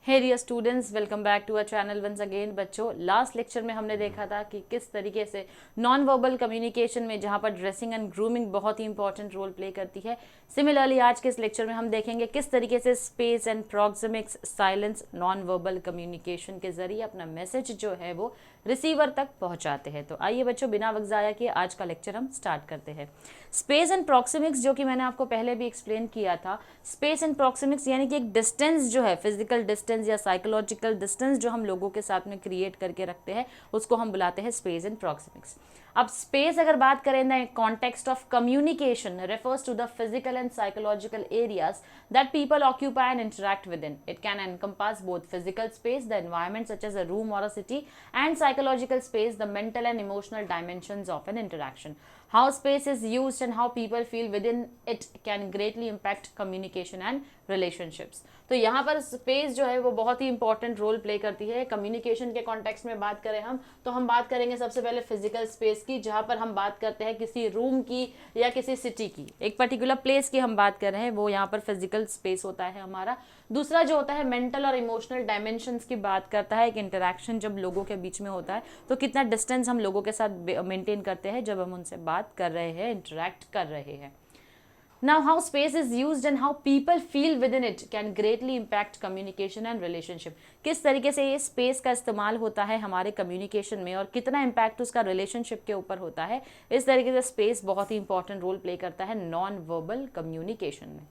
Hey dear students, welcome back to our channel once again. बच्चों, last lecture में हमने देखा था कि किस तरीके से नॉन वर्बल कम्युनिकेशन में जहाँ पर ड्रेसिंग एंड ग्रूमिंग बहुत ही इंपॉर्टेंट रोल प्ले करती है, सिमिलरली आज के इस लेक्चर में हम देखेंगे किस तरीके से space and proxemics silence non verbal communication के जरिए अपना मैसेज जो है वो रिसीवर तक पहुंचाते हैं। तो आइए बच्चों, बिना वक्त ज़ाया किए आज का लेक्चर हम स्टार्ट करते हैं। स्पेस एंड प्रॉक्सिमिक्स, जो कि मैंने आपको पहले भी एक्सप्लेन किया था, स्पेस एंड प्रॉक्सिमिक्स यानी कि एक डिस्टेंस जो है, फिजिकल डिस्टेंस या साइकोलॉजिकल डिस्टेंस जो हम लोगों के साथ में क्रिएट करके रखते हैं, उसको हम बुलाते हैं स्पेस एंड प्रॉक्सिमिक्स। अब स्पेस अगर बात करें the context of communication refers to the physical and psychological areas that people occupy and interact within. It can encompass both physical space, the environment such as a room or a city, and psychological space, the mental and emotional dimensions of an interaction. How space is used and how people feel within it can greatly impact communication and relationships. तो यहाँ पर space जो है वो बहुत ही important role play करती है। Communication के कॉन्टेक्स्ट में बात करें हम, तो हम बात करेंगे सबसे पहले फिजिकल स्पेस की, जहाँ पर हम बात करते हैं किसी रूम की या किसी सिटी की, एक पर्टिकुलर प्लेस की हम बात कर रहे हैं, वो यहाँ पर फिजिकल स्पेस होता है हमारा। दूसरा जो होता है मेंटल और इमोशनल डायमेंशंस की बात करता है, एक इंटरेक्शन जब लोगों के बीच में होता है तो कितना डिस्टेंस हम लोगों के साथ मेंटेन करते हैं जब हम उनसे बात कर रहे हैं, इंटरेक्ट कर रहे हैं। Now, how space is used and how people feel within it can greatly impact communication and relationship. किस तरीके से ये स्पेस का इस्तेमाल होता है हमारे कम्युनिकेशन में और कितना इम्पैक्ट उसका रिलेशनशिप के ऊपर होता है, इस तरीके से स्पेस बहुत ही इंपॉर्टेंट रोल प्ले करता है नॉन वर्बल कम्युनिकेशन में।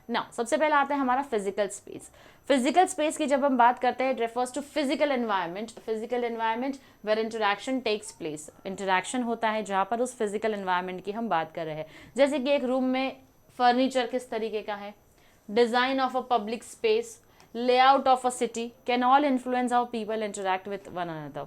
नाउ सबसे पहले आता है हमारा फिजिकल स्पेस। फिजिकल स्पेस की जब हम बात करते हैं, it refers to physical environment where interaction takes place. Interaction होता है जहाँ पर उस फिजिकल एनवायरनमेंट की हम बात कर रहे हैं, जैसे कि एक रूम में फर्नीचर किस तरीके का है, design of a public space, layout of a city can all influence how people interact with one another.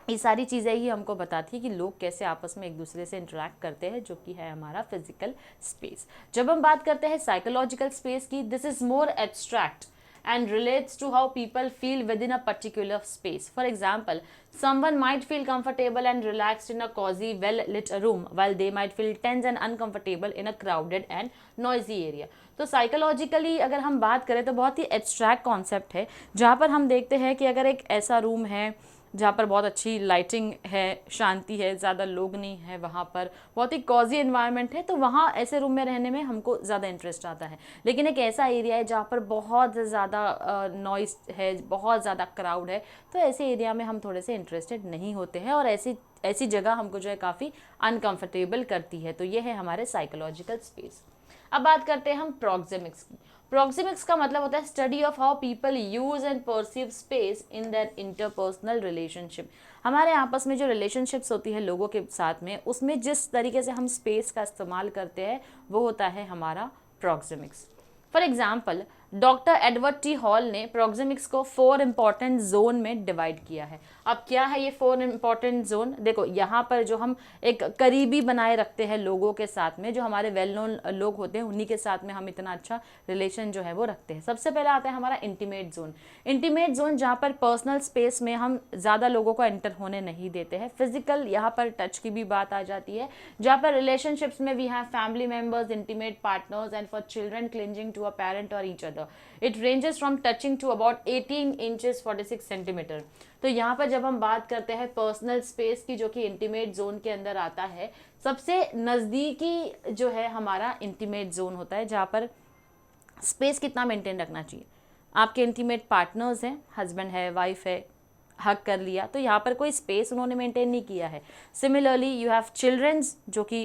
ये सारी चीज़ें ही हमको बताती है कि लोग कैसे आपस में एक दूसरे से इंटरेक्ट करते हैं, जो कि है हमारा फिजिकल स्पेस। जब हम बात करते हैं साइकोलॉजिकल स्पेस की, this is more abstract and relates to how people feel within a particular space. For example, someone might feel comfortable and relaxed in a cozy, well-lit room, while they might feel tense and uncomfortable in a crowded and noisy area. तो psychologically अगर हम बात करें तो बहुत ही abstract concept है, जहाँ पर हम देखते हैं कि अगर एक ऐसा रूम है जहाँ पर बहुत अच्छी लाइटिंग है, शांति है, ज़्यादा लोग नहीं है, वहाँ पर बहुत ही कॉजी एनवायरनमेंट है, तो वहाँ ऐसे रूम में रहने में हमको ज़्यादा इंटरेस्ट आता है। लेकिन एक ऐसा एरिया है जहाँ पर बहुत ज़्यादा नॉइस है, बहुत ज़्यादा क्राउड है, तो ऐसे एरिया में हम थोड़े से इंटरेस्टेड नहीं होते हैं और ऐसी जगह हमको जो है काफ़ी अनकम्फर्टेबल करती है। तो ये है हमारे साइकोलॉजिकल स्पेस। अब बात करते हैं हम प्रॉक्सिमिक्स की। प्रॉक्सिमिक्स का मतलब होता है study of how people use and perceive space in their interpersonal relationship. हमारे आपस में जो रिलेशनशिप्स होती है लोगों के साथ में, उसमें जिस तरीके से हम स्पेस का इस्तेमाल करते हैं वो होता है हमारा proxemics. For example, doctor Edward T hall ने प्रॉक्सिमिक्स को 4 इंपॉर्टेंट जोन में डिवाइड किया है। अब क्या है ये 4 इंपॉर्टेंट जोन? देखो, यहाँ पर जो हम एक करीबी बनाए रखते हैं लोगों के साथ में, जो हमारे वेल नोन लोग होते हैं, उन्हीं के साथ में हम इतना अच्छा रिलेशन जो है वो रखते हैं। सबसे पहले आता है हमारा इंटीमेट जोन। इंटीमेट जोन जहाँ पर पर्सनल स्पेस में हम ज़्यादा लोगों को एंटर होने नहीं देते हैं। फिजिकल, यहाँ पर टच की भी बात आ जाती है, जहाँ पर रिलेशनशिप्स में we have family members, intimate partners and for children clinging to a parent और each other. It ranges from touching to about 18 inches 46 centimetre. तो यहाँ पर जब हम बात करते हैं पर्सनल स्पेस की, जो कि इंटीमेट जोन के अंदर आता है, सबसे नज़दीकी जो है हमारा इंटीमेट जोन होता है, जहाँ पर स्पेस कितना मेंटेन रखना चाहिए। आपके इंटीमेट पार्टनर्स हैं, हस्बैंड है, वाइफ है, हक कर लिया, तो यहाँ पर कोई स्पेस उन्होंने मेंटेन नहीं किया है। सिमिलरली यू हैव चिल्ड्रंस, जो कि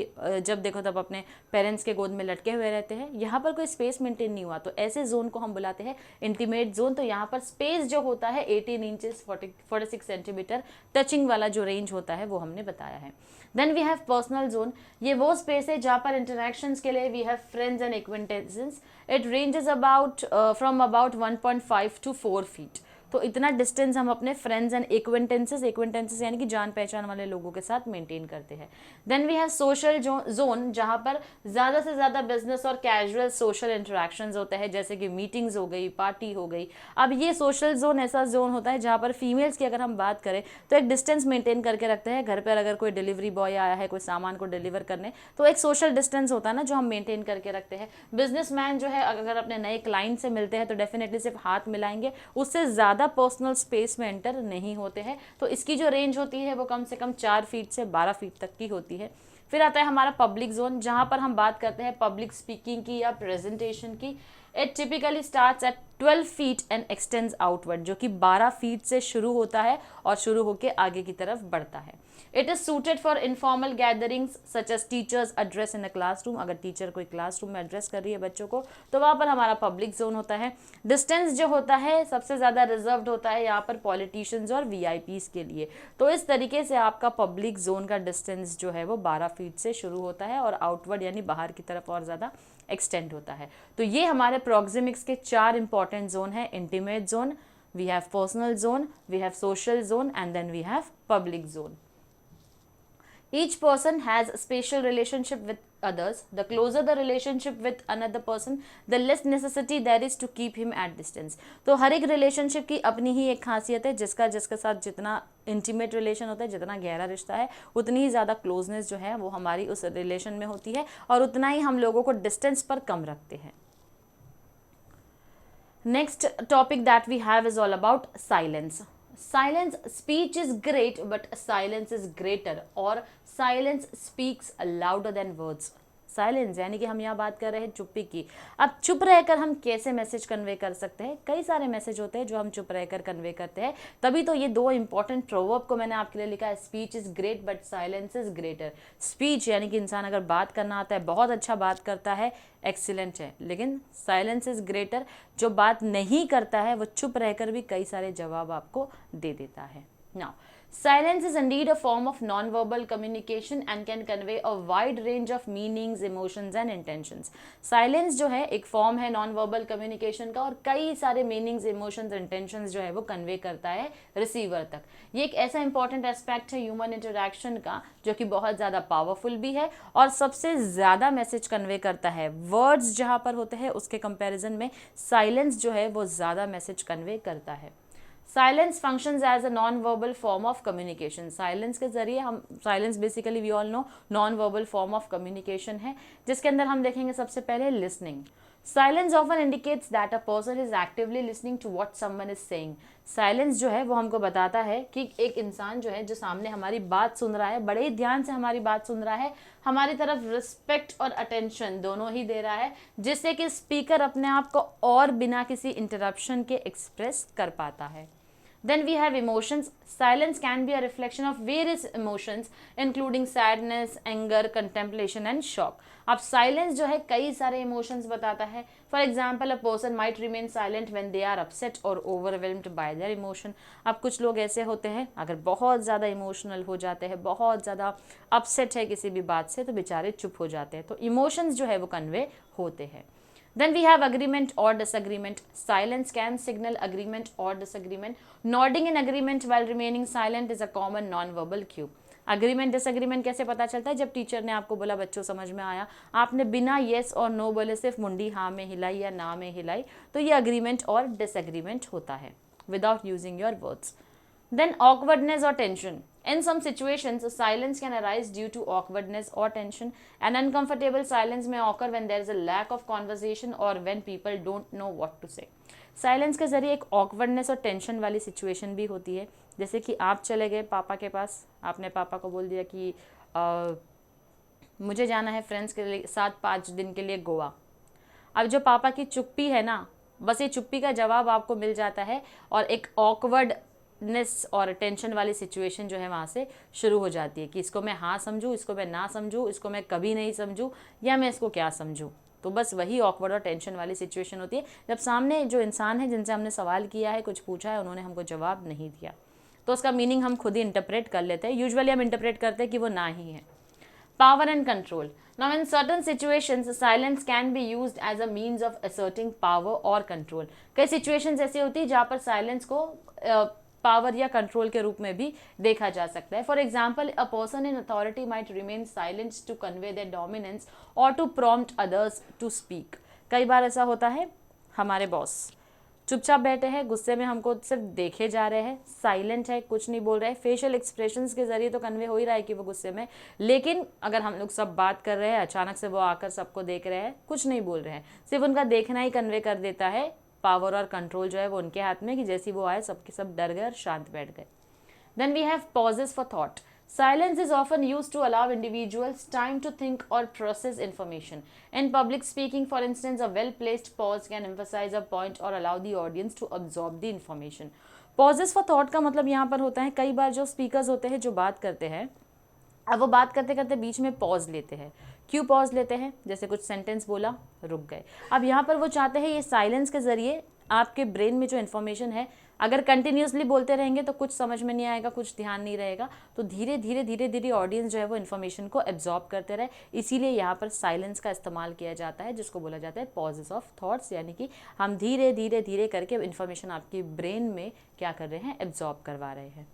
जब देखो तब अपने पेरेंट्स के गोद में लटके हुए रहते हैं, यहाँ पर कोई स्पेस मेंटेन नहीं हुआ, तो ऐसे जोन को हम बुलाते हैं इंटीमेट जोन। तो यहाँ पर स्पेस जो होता है 18 इंचेस 46 सेंटीमीटर टचिंग वाला जो रेंज होता है वो हमने बताया है। Then we have personal zone. ये वो स्पेस है जहाँ पर इंटरेक्शंस के लिए we have friends and acquaintances. It ranges about from about 1.5 to 4 feet. तो इतना डिस्टेंस हम अपने फ्रेंड्स एंड एक्वेंटेंसेस यानी कि जान पहचान वाले लोगों के साथ मेंटेन करते हैं। Then we have social zone, जहाँ पर ज़्यादा से ज़्यादा बिजनेस और कैजुअल सोशल इंटरेक्शंस होते हैं, जैसे कि मीटिंग्स हो गई, पार्टी हो गई। अब ये सोशल जोन ऐसा जोन होता है जहाँ पर फीमेल्स की अगर हम बात करें तो एक डिस्टेंस मेंटेन करके रखते हैं। घर पर अगर कोई डिलीवरी बॉय आया है कोई सामान को डिलीवर करने, तो एक सोशल डिस्टेंस होता है ना जो हम मेंटेन करके रखते हैं। बिजनेसमैन जो है अगर अपने नए क्लाइंट से मिलते हैं तो डेफिनेटली सिर्फ हाथ मिलाएंगे, उससे ज़्यादा पर्सनल स्पेस में एंटर नहीं होते हैं। तो इसकी जो रेंज होती है वो कम से कम 4 फीट से 12 फीट तक की होती है। फिर आता है हमारा पब्लिक जोन, जहाँ पर हम बात करते हैं पब्लिक स्पीकिंग की या प्रेजेंटेशन की। It typically starts at 12 feet and x tends outward, जो कि 12 फीट से शुरू होता है और शुरू होकर आगे की तरफ बढ़ता है। It is suited for informal gatherings such as teachers address in a classroom. अगर टीचर कोई क्लासरूम में एड्रेस कर रही है बच्चों को तो वहाँ पर हमारा पब्लिक जोन होता है। डिस्टेंस जो होता है सबसे ज़्यादा रिजर्व्ड होता है यहाँ पर पॉलिटिशियंस और वीआईपीज के लिए। तो इस तरीके से आपका पब्लिक जोन का डिस्टेंस जो है वो 12 फीट से शुरू होता है और आउटवर्ड यानी बाहर की तरफ और ज़्यादा एक्सटेंड होता है। तो ये हमारे प्रोक्सिमिक्स के 4 इंपॉर्टेंट जोन है। Intimate zone, we have personal zone, we have social zone and then we have public zone. Each person has a special relationship with others. The closer the relationship with another person, the less necessity there is to keep him at distance. तो हर एक relationship की अपनी ही एक खासियत है, जिसके साथ जितना इंटीमेट रिलेशन होता है, जितना गहरा रिश्ता है, उतनी ही ज़्यादा क्लोजनेस जो है वो हमारी उस रिलेशन में होती है और उतना ही हम लोगों को डिस्टेंस पर कम रखते हैं। Next topic that we have is all about silence. Silence, speech is great but silence is greater, और silence speaks louder than words. Silence यानी कि हम यहाँ बात कर रहे हैं चुप्पी की। अब चुप रहकर हम कैसे मैसेज कन्वे कर सकते हैं? कई सारे मैसेज होते हैं जो हम चुप रहकर कन्वे करते हैं। तभी तो ये 2 इंपॉर्टेंट प्रोवर्ब को मैंने आपके लिए लिखा है, speech is great but silence is greater. Speech यानी कि इंसान अगर बात करना आता है, बहुत अच्छा बात करता है, एक्सीलेंट है, लेकिन साइलेंस इज ग्रेटर, जो बात नहीं करता है वो चुप रहकर भी कई सारे जवाब आपको दे देता है। Now silence is indeed a form of non-verbal communication and can convey a wide range of meanings, emotions and intentions. Silence जो है एक फॉर्म है non-verbal communication का और कई सारे meanings, emotions, intentions जो है वो convey करता है रिसीवर तक। ये एक ऐसा important aspect है human interaction का जो कि बहुत ज़्यादा powerful भी है और सबसे ज़्यादा मैसेज convey करता है। वर्ड्स जहाँ पर होते हैं उसके कंपैरिजन में साइलेंस जो है वो ज़्यादा मैसेज convey करता है। Silence functions as a non verbal form of communication. Silence के जरिए हम, silence basically we all know non verbal form of communication है, जिसके अंदर हम देखेंगे सबसे पहले listening. Silence often indicates that a person is actively listening to what someone is saying. Silence जो है वो हमको बताता है कि एक इंसान जो है जो सामने हमारी बात सुन रहा है, बड़े ही ध्यान से हमारी बात सुन रहा है, हमारी तरफ रिस्पेक्ट और अटेंशन दोनों ही दे रहा है, जिससे कि स्पीकर अपने आप को और बिना किसी इंटरप्शन के एक्सप्रेस कर पाता है। Then we have emotions. Silence can be a reflection of various emotions including sadness, anger, contemplation and shock. अब silence जो है कई सारे emotions बताता है। For example, a person might remain silent when they are upset or overwhelmed by their emotion. अब कुछ लोग ऐसे होते हैं अगर बहुत ज़्यादा emotional हो जाते हैं, बहुत ज़्यादा upset है किसी भी बात से, तो बेचारे चुप हो जाते हैं। तो emotions जो है वो convey होते हैं। Then we have agreement or disagreement. Silence can signal agreement or disagreement. Nodding in agreement while remaining silent is a common non-verbal cue. Agreement disagreement कैसे पता चलता है? जब टीचर ने आपको बोला बच्चों समझ में आया, आपने बिना येस और नो बोले सिर्फ मुंडी हाँ में हिलाई या ना में हिलाई, तो ये अग्रीमेंट और डिसएग्रीमेंट होता है without using your words. Then awkwardness or tension. In some situations, silence can arise due to awkwardness or tension. An uncomfortable silence may occur when there is a lack of conversation or when people don't know what to say. Silence के जरिए एक awkwardness और tension वाली situation भी होती है, जैसे कि आप चले गए पापा के पास, आपने पापा को बोल दिया कि मुझे जाना है फ्रेंड्स के साथ 5 दिन के लिए गोवा। अब जो पापा की चुप्पी है ना, बस ये चुप्पी का जवाब आपको मिल जाता है और एक ऑकवर्डनेस और टेंशन वाली सिचुएशन जो है वहाँ से शुरू हो जाती है कि इसको मैं हाँ समझूँ, इसको मैं ना समझूँ, इसको मैं कभी नहीं समझूँ या मैं इसको क्या समझूँ। तो बस वही ऑकवर्ड और टेंशन वाली सिचुएशन होती है जब सामने जो इंसान है जिनसे हमने सवाल किया है, कुछ पूछा है, उन्होंने हमको जवाब नहीं दिया, तो उसका मीनिंग हम खुद ही इंटरप्रेट कर लेते हैं। यूजुअली हम इंटरप्रेट करते हैं कि वो ना ही है। Power and control. Now, in certain situations, silence can be used as a means of asserting power or control. कई situations ऐसी होती है जहाँ पर silence को पावर या कंट्रोल के रूप में भी देखा जा सकता है. For example, a person in authority might remain silent to convey their dominance और to prompt others to speak. कई बार ऐसा होता है, हमारे बॉस चुपचाप बैठे हैं, गुस्से में हमको सिर्फ देखे जा रहे हैं, साइलेंट है, कुछ नहीं बोल रहे हैं, फेशियल एक्सप्रेशंस के जरिए तो कन्वे हो ही रहा है कि वो गुस्से में, लेकिन अगर हम लोग सब बात कर रहे हैं, अचानक से वो आकर सबको देख रहे हैं, कुछ नहीं बोल रहे हैं, सिर्फ उनका देखना ही कन्वे कर देता है पावर और कंट्रोल जो है वो उनके हाथ में, कि जैसी वो आए सबके सब डर गए और शांत बैठ गए. Then we have pauses for thought. Silence is often used to allow individuals time to think or process information. In public speaking, for instance, a well-placed pause can emphasize a point or allow the audience to absorb the information. Pauses for thought का मतलब यहाँ पर होता है, कई बार जो speakers होते हैं, जो बात करते हैं, अब वो बात करते करते बीच में पॉज लेते हैं. क्यों पॉज लेते हैं? जैसे कुछ सेंटेंस बोला, रुक गए. अब यहाँ पर वो चाहते हैं ये साइलेंस के जरिए आपके ब्रेन में जो इन्फॉर्मेशन है, अगर कंटिन्यूसली बोलते रहेंगे तो कुछ समझ में नहीं आएगा, कुछ ध्यान नहीं रहेगा, तो धीरे धीरे ऑडियंस जो है वो इन्फॉर्मेशन को एब्जॉर्ब करते रहे. इसीलिए यहाँ पर साइलेंस का इस्तेमाल किया जाता है, जिसको बोला जाता है पॉजेस ऑफ थॉट्स, यानी कि हम धीरे धीरे करके इन्फॉर्मेशन आपकी ब्रेन में क्या कर रहे हैं, एब्जॉर्ब करवा रहे हैं.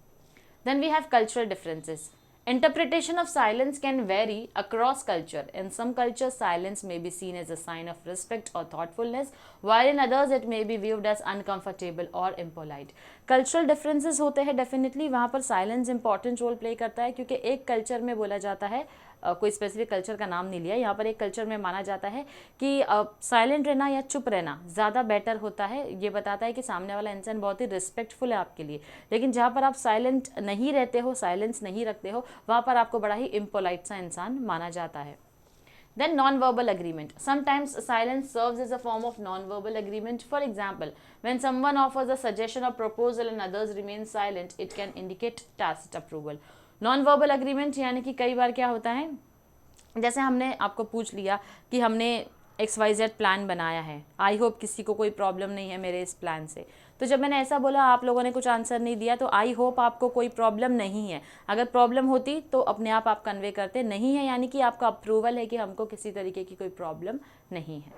Then we have cultural differences. Interpretation of silence can vary across culture. In some cultures, silence may be seen as a sign of respect or thoughtfulness, while in others it may be viewed as uncomfortable or impolite. Cultural differences होते हैं definitely, वहाँ पर silence important role play करता है, क्योंकि एक culture में बोला जाता है, कोई स्पेसिफिक कल्चर का नाम नहीं लिया, यहाँ पर एक कल्चर में माना जाता है कि साइलेंट रहना या चुप रहना ज़्यादा बेटर होता है. ये बताता है कि सामने वाला इंसान बहुत ही रिस्पेक्टफुल है आपके लिए. लेकिन जहाँ पर आप साइलेंट नहीं रहते हो, साइलेंस नहीं रखते हो, वहाँ पर आपको बड़ा ही इम्पोलाइट सा इंसान माना जाता है. Then non-verbal agreement. Sometimes silence serves as a form of non-verbal agreement. For example, when someone offers a suggestion or proposal and others remain silent, it can indicate tacit approval. Non-verbal agreement यानी कि कई बार क्या होता है, जैसे हमने आपको पूछ लिया कि हमने XYZ प्लान बनाया है, आई होप किसी को कोई प्रॉब्लम नहीं है मेरे इस प्लान से. तो जब मैंने ऐसा बोला, आप लोगों ने कुछ आंसर नहीं दिया, तो आई होप आपको कोई प्रॉब्लम नहीं है. अगर प्रॉब्लम होती तो अपने आप कन्वे करते, नहीं है यानी कि आपका अप्रूवल है कि हमको किसी तरीके की कोई प्रॉब्लम नहीं है.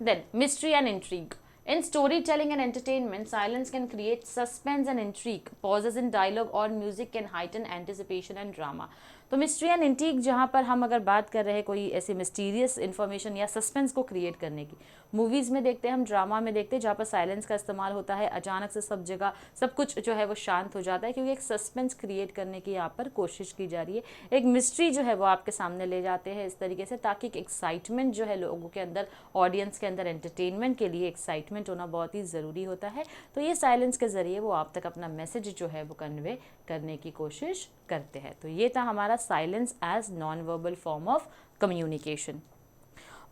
Then mystery and intrigue. In storytelling and entertainment, silence can create suspense and intrigue. Pauses in dialogue or music can heighten anticipation and drama. तो मिस्ट्री एंड इंट्रीग जहाँ पर हम अगर बात कर रहे हैं कोई ऐसी मिस्टीरियस इन्फॉर्मेशन या सस्पेंस को क्रिएट करने की, मूवीज़ में देखते हैं, हम ड्रामा में देखते हैं, जहाँ पर साइलेंस का इस्तेमाल होता है, अचानक से सब जगह सब कुछ जो है वो शांत हो जाता है, क्योंकि एक सस्पेंस क्रिएट करने की यहाँ पर कोशिश की जा रही है. एक मिस्ट्री जो है वो आपके सामने ले जाते हैं इस तरीके से, ताकि एक एक्साइटमेंट जो है लोगों के अंदर, ऑडियंस के अंदर, एंटरटेनमेंट के लिए एक्साइटमेंट होना बहुत ही ज़रूरी होता है. तो ये साइलेंस के ज़रिए वो आप तक अपना मैसेज जो है वो कन्वे करने की कोशिश करते हैं. तो ये था हमारा silence as non verbal form of communication.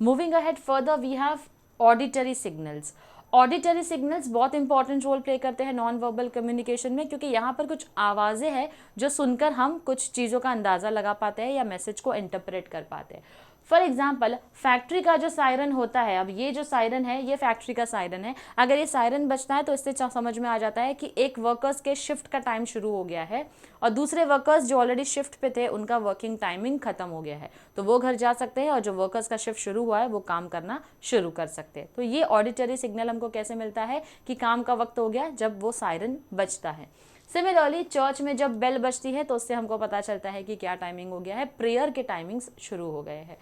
Moving ahead further, we have auditory signals. Auditory signals बहुत इंपॉर्टेंट रोल प्ले करते हैं नॉन वर्बल कम्युनिकेशन में, क्योंकि यहाँ पर कुछ आवाज़ें हैं जो सुनकर हम कुछ चीज़ों का अंदाज़ा लगा पाते हैं या मैसेज को इंटरप्रेट कर पाते हैं. फॉर एग्जाम्पल, फैक्ट्री का जो सायरन होता है, अब ये जो सायरन है ये फैक्ट्री का सायरन है, अगर ये सायरन बजता है तो इससे समझ में आ जाता है कि एक वर्कर्स के शिफ्ट का टाइम शुरू हो गया है और दूसरे वर्कर्स जो ऑलरेडी शिफ्ट पे थे उनका वर्किंग टाइमिंग खत्म हो गया है, तो वो घर जा सकते हैं और जो वर्कर्स का शिफ्ट शुरू हुआ है वो काम करना शुरू कर सकते हैं. तो ये ऑडिटरी सिग्नल हमको कैसे मिलता है कि काम का वक्त हो गया, जब वो सायरन बजता है. सिमिलरली चर्च में जब बेल बजती है तो उससे हमको पता चलता है कि क्या टाइमिंग हो गया है, प्रेयर के टाइमिंग्स शुरू हो गए हैं.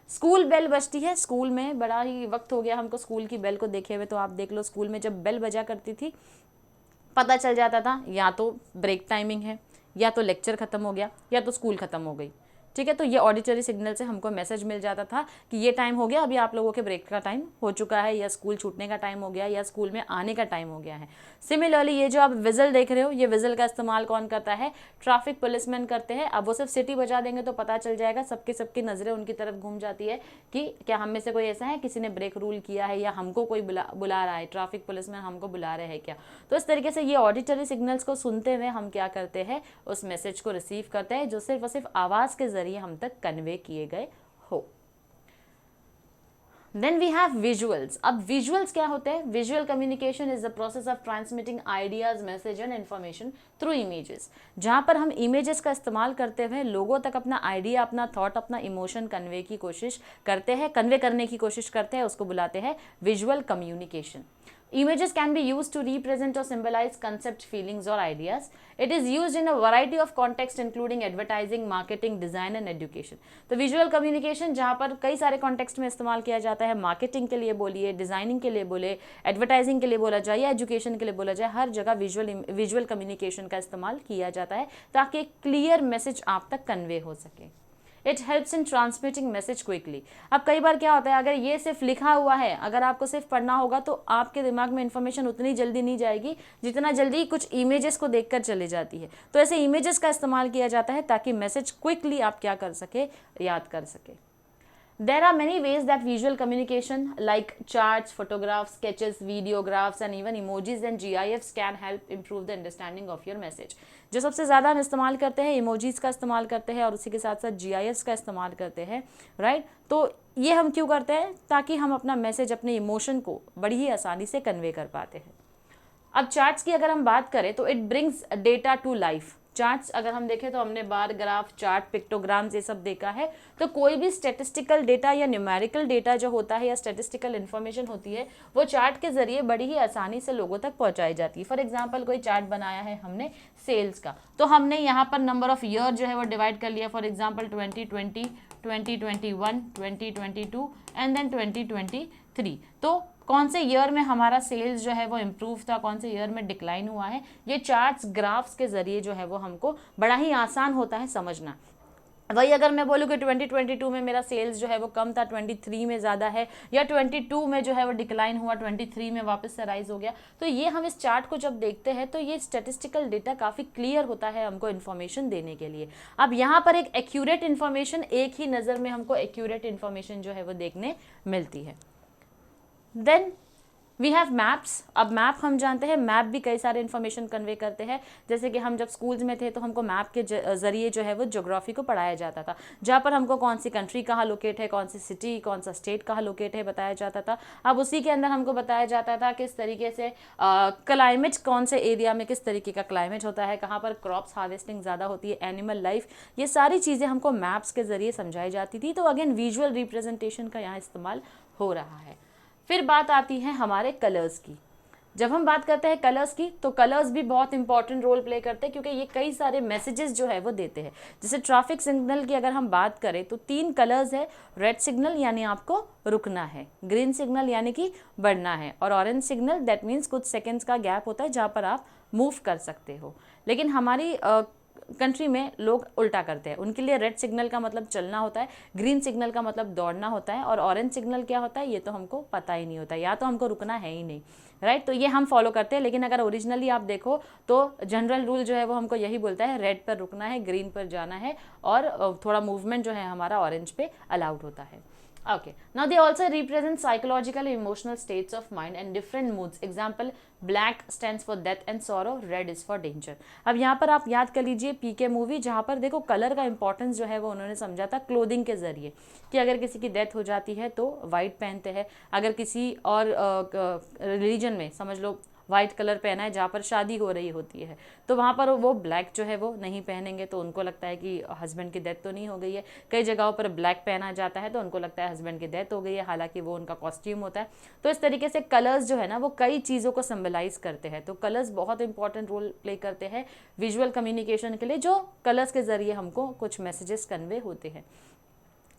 स्कूल बेल बजती है, स्कूल में बड़ा ही वक्त हो गया हमको स्कूल की बेल को देखे हुए, तो आप देख लो स्कूल में जब बेल बजा करती थी पता चल जाता था या तो ब्रेक टाइमिंग है, या तो लेक्चर ख़त्म हो गया, या तो स्कूल ख़त्म हो गई. ठीक है, तो ये ऑडिटरी सिग्नल से हमको मैसेज मिल जाता था कि ये टाइम हो गया, अभी आप लोगों के ब्रेक का टाइम हो चुका है, या स्कूल छूटने का टाइम हो गया, या स्कूल में आने का टाइम हो गया है. सिमिलरली ये जो आप विजल देख रहे हो, ये विजल का इस्तेमाल कौन करता है? ट्रैफिक पुलिसमैन करते हैं. अब वो सिर्फ सिटी बजा देंगे तो पता चल जाएगा, सबकी नज़रें उनकी तरफ घूम जाती है कि क्या हम में से कोई ऐसा है, किसी ने ब्रेक रूल किया है, या हमको कोई बुला रहा है, ट्रैफिक पुलिसमैन हमको बुला रहे हैं क्या. तो इस तरीके से ये ऑडिटरी सिग्नल्स को सुनते हुए हम क्या करते हैं, उस मैसेज को रिसीव करते हैं जो सिर्फ और सिर्फ आवाज़ के जरिए हम तक कन्वे किए गए हो. Then we have visuals. अब विजुअल्स क्या होते हैं? Visual communication is the process of transmitting ideas, message and information through images, जहाँ पर हम इमेजेस का इस्तेमाल करते हुए लोगों तक अपना आइडिया, अपना थॉट, अपना इमोशन कन्वे की कोशिश करते हैं, कन्वे करने की कोशिश करते हैं, उसको बुलाते हैं visual communication. Images can be used to represent or symbolize concepts, feelings or ideas. It is used in a variety of contexts including advertising, marketing, design and education. तो visual communication जहाँ पर कई सारे context में इस्तेमाल किया जाता है, marketing के लिए बोलिए, designing के लिए बोले, advertising के लिए बोला जाए या education के लिए बोला जाए, हर जगह visual communication का इस्तेमाल किया जाता है ताकि एक clear message आप तक convey हो सके। It helps in transmitting message quickly. अब कई बार क्या होता है, अगर ये सिर्फ लिखा हुआ है, अगर आपको सिर्फ पढ़ना होगा तो आपके दिमाग में इंफॉर्मेशन उतनी जल्दी नहीं जाएगी जितना जल्दी कुछ इमेजेस को देखकर चली जाती है। तो ऐसे इमेजेस का इस्तेमाल किया जाता है ताकि मैसेज क्विकली आप क्या कर सके, याद कर सके। There are many ways that visual communication like charts, photographs, sketches, videographs and even emojis and GIFs can help improve the understanding of your message। जो सबसे ज़्यादा हम इस्तेमाल करते हैं, emojis का इस्तेमाल करते हैं और उसी के साथ साथ GIFs का इस्तेमाल करते हैं, राइट। तो ये हम क्यों करते हैं? ताकि हम अपना मैसेज, अपने इमोशन को बड़ी ही आसानी से कन्वे कर पाते हैं। अब चार्ट्स की अगर हम बात करें तो it brings data to life. Charts अगर हम देखें तो हमने बार, ग्राफ, चार्ट, पिक्टोग्राम्स ये सब देखा है। तो कोई भी स्टैटिस्टिकल डेटा या न्यूमेरिकल डेटा जो होता है या स्टैटिस्टिकल इन्फॉर्मेशन होती है वो चार्ट के जरिए बड़ी ही आसानी से लोगों तक पहुंचाई जाती है। फॉर एग्जांपल कोई चार्ट बनाया है हमने सेल्स का, तो हमने यहाँ पर नंबर ऑफ ईयर जो है वो डिवाइड कर लिया। For example 2020, 2021, 2022 and then 2023। तो कौन से ईयर में हमारा सेल्स जो है वो इम्प्रूव था, कौन से ईयर में डिक्लाइन हुआ है, ये चार्ट्स, ग्राफ्स के जरिए जो है वो हमको बड़ा ही आसान होता है समझना। वही अगर मैं बोलूँ कि 2022 में मेरा सेल्स जो है वो कम था, 23 में ज़्यादा है, या 22 में जो है वो डिक्लाइन हुआ, 23 में वापस से राइज हो गया, तो ये हम इस चार्ट को जब देखते हैं तो ये स्टैटिस्टिकल डेटा काफ़ी क्लियर होता है हमको इन्फॉर्मेशन देने के लिए। अब यहाँ पर एक एक्यूरेट इन्फॉर्मेशन, एक ही नज़र में हमको एक्यूरेट इन्फॉर्मेशन जो है वो देखने मिलती है। Then we have maps. अब मैप हम जानते हैं, मैप भी कई सारे इन्फॉर्मेशन कन्वे करते हैं। जैसे कि हम जब स्कूल्स में थे तो हमको मैप के ज़रिए जो है वो ज्योग्राफी को पढ़ाया जाता था, जहाँ पर हमको कौन सी कंट्री कहाँ लोकेट है, कौन सी सिटी, कौन सा स्टेट कहाँ लोकेट है बताया जाता था। अब उसी के अंदर हमको बताया जाता था किस तरीके से क्लाइमेट, कौन से एरिया में किस तरीके का क्लाइमेट होता है, कहाँ पर क्रॉप्स हार्वेस्टिंग ज़्यादा होती है, एनिमल लाइफ, ये सारी चीज़ें हमको मैप्स के ज़रिए समझाई जाती थी। तो अगेन विजुअल रिप्रेजेंटेशन का यहाँ इस्तेमाल हो रहा है। फिर बात आती है हमारे कलर्स की। जब हम बात करते हैं कलर्स की तो कलर्स भी बहुत इंपॉर्टेंट रोल प्ले करते हैं क्योंकि ये कई सारे मैसेजेस जो है वो देते हैं। जैसे ट्रैफिक सिग्नल की अगर हम बात करें तो 3 कलर्स है। रेड सिग्नल यानी आपको रुकना है, ग्रीन सिग्नल यानी कि बढ़ना है, और ऑरेंज सिग्नल दैट मीन्स कुछ सेकेंड्स का गैप होता है जहाँ पर आप मूव कर सकते हो। लेकिन हमारी कंट्री में लोग उल्टा करते हैं, उनके लिए रेड सिग्नल का मतलब चलना होता है, ग्रीन सिग्नल का मतलब दौड़ना होता है, और ऑरेंज सिग्नल क्या होता है ये तो हमको पता ही नहीं होता, या तो हमको रुकना है ही नहीं, राइट। तो ये हम फॉलो करते हैं। लेकिन अगर ओरिजिनली आप देखो तो जनरल रूल जो है वो हमको यही बोलता है रेड पर रुकना है, ग्रीन पर जाना है, और थोड़ा मूवमेंट जो है हमारा ऑरेंज पे अलाउड होता है। Okay, now they also represent psychological and emotional states of mind and different moods. Example, black stands for death and sorrow, red is for danger. अब यहाँ पर आप याद कर लीजिए पीके मूवी, जहाँ पर देखो कलर का इंपॉर्टेंस जो है वो उन्होंने समझा था क्लोथिंग के जरिए, कि अगर किसी की डेथ हो जाती है तो वाइट पहनते हैं, अगर किसी और रिलीजन में समझ लो वाइट कलर पहना है जहाँ पर शादी हो रही होती है तो वहाँ पर वो ब्लैक जो है वो नहीं पहनेंगे, तो उनको लगता है कि हस्बैंड की डेथ तो नहीं हो गई है। कई जगहों पर ब्लैक पहना जाता है तो उनको लगता है हस्बैंड की डेथ हो गई है, हालांकि वो उनका कॉस्ट्यूम होता है। तो इस तरीके से कलर्स जो है ना वो कई चीज़ों को सिंबलाइज करते हैं। तो कलर्स बहुत इंपॉर्टेंट रोल प्ले करते हैं विजुअल कम्युनिकेशन के लिए, जो कलर्स के ज़रिए हमको कुछ मैसेजेस कन्वे होते हैं।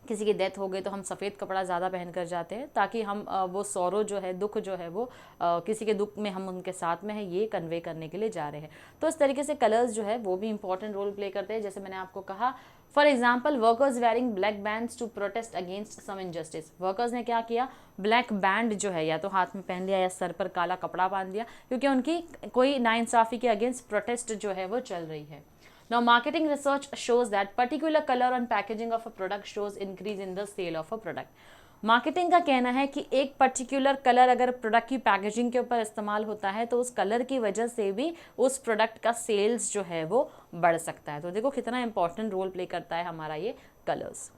किसी की डेथ हो गई तो हम सफ़ेद कपड़ा ज़्यादा पहन कर जाते हैं ताकि हम वो सौरो जो है, दुख जो है वो किसी के दुख में हम उनके साथ में है ये कन्वे करने के लिए जा रहे हैं। तो इस तरीके से कलर्स जो है वो भी इंपॉर्टेंट रोल प्ले करते हैं। जैसे मैंने आपको कहा, for example workers wearing black bands to protest against some injustice. Workers ने क्या किया, ब्लैक बैंड जो है या तो हाथ में पहन लिया या सर पर काला कपड़ा बांध दिया, क्योंकि उनकी कोई नाइंसाफ़ी के अगेंस्ट प्रोटेस्ट जो है वो चल रही है। Now, marketing research shows that particular color on packaging of a product shows increase in the sale of a product. Marketing का कहना है कि एक पर्टिकुलर कलर अगर प्रोडक्ट की पैकेजिंग के ऊपर इस्तेमाल होता है तो उस कलर की वजह से भी उस प्रोडक्ट का सेल्स जो है वो बढ़ सकता है। तो देखो कितना इंपॉर्टेंट रोल प्ले करता है हमारा ये colours.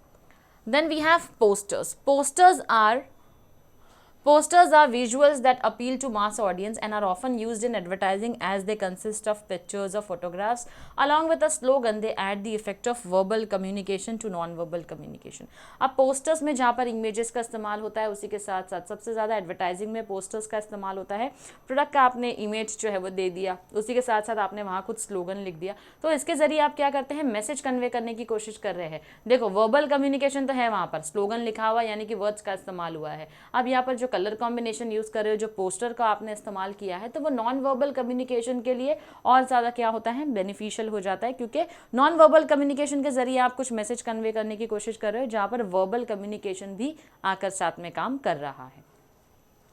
Then we have posters. Posters are Posters are visuals that appeal to mass audience and are often used in advertising as they consist of pictures or photographs. Along with a slogan, they add the effect of verbal communication to non-verbal communication. अब posters में जहाँ पर images का इस्तेमाल होता है, उसी के साथ साथ सबसे ज़्यादा advertising में posters का इस्तेमाल होता है. प्रोडक्ट का आपने image जो है वो दे दिया, उसी के साथ साथ आपने वहाँ कुछ स्लोगन लिख दिया, तो इसके जरिए आप क्या करते हैं, मैसेज कन्वे करने की कोशिश कर रहे हैं. देखो वर्बल कम्युनिकेशन तो है, वहाँ पर स्लोगन लिखा हुआ यानी कि वर्ड्स का इस्तेमाल हुआ है. अब यहाँ पर जो कलर कॉम्बिनेशन यूज कर रहे हो, जो पोस्टर का आपने इस्तेमाल किया है, तो वो नॉन वर्बल कम्युनिकेशन के लिए और ज़्यादा क्या होता है, बेनिफिशियल हो जाता है, क्योंकि नॉन वर्बल कम्युनिकेशन के जरिए आप कुछ मैसेज कन्वे करने की कोशिश कर रहे हो, जहाँ पर वर्बल कम्युनिकेशन भी आकर साथ में काम कर रहा है.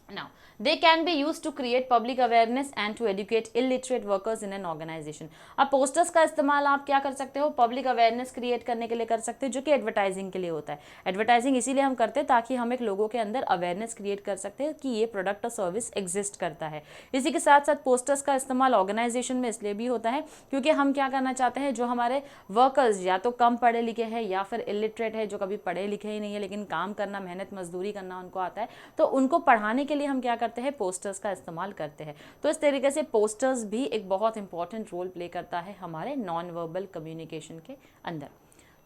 Now, they can be used to create public awareness and to educate illiterate workers in an organization. अब पोस्टर्स का इस्तेमाल आप क्या कर सकते हो, पब्लिक अवेयरनेस क्रिएट करने के लिए कर सकते हो, जो कि एडवर्टाइजिंग के लिए होता है. एडवर्टाइजिंग इसीलिए हम करते हैं ताकि हम एक लोगों के अंदर अवेयरनेस क्रिएट कर सकते हैं कि ये प्रोडक्ट और सर्विस एग्जिस्ट करता है. इसी के साथ साथ पोस्टर्स का इस्तेमाल ऑर्गेनाइजेशन में इसलिए भी होता है क्योंकि हम क्या करना चाहते हैं, जो हमारे वर्कर्स या तो कम पढ़े लिखे हैं या फिर इलिटरेट है, जो कभी पढ़े लिखे ही नहीं है लेकिन काम करना, मेहनत मजदूरी करना उनको आता है, तो उनको पढ़ाने के लिए हम क्या करते हैं, पोस्टर्स का इस्तेमाल करते हैं. तो इस तरीके से पोस्टर्स भी एक बहुत इंपॉर्टेंट रोल प्ले करता है हमारे नॉन वर्बल कम्युनिकेशन के अंदर.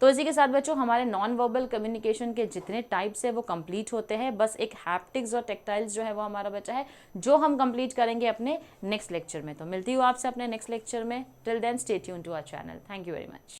तो इसी के साथ बच्चों हमारे नॉन वर्बल कम्युनिकेशन के जितने टाइप्स है वो कंप्लीट होते हैं. बस एक हैप्टिक्स और टेक्टाइल्स जो है वो हमारा बचा है, जो हम कंप्लीट करेंगे अपने नेक्स्ट लेक्चर में. तो मिलती हूँ आपसे अपने नेक्स्ट लेक्चर में. Till then stay tuned to our channel. Thank you very much.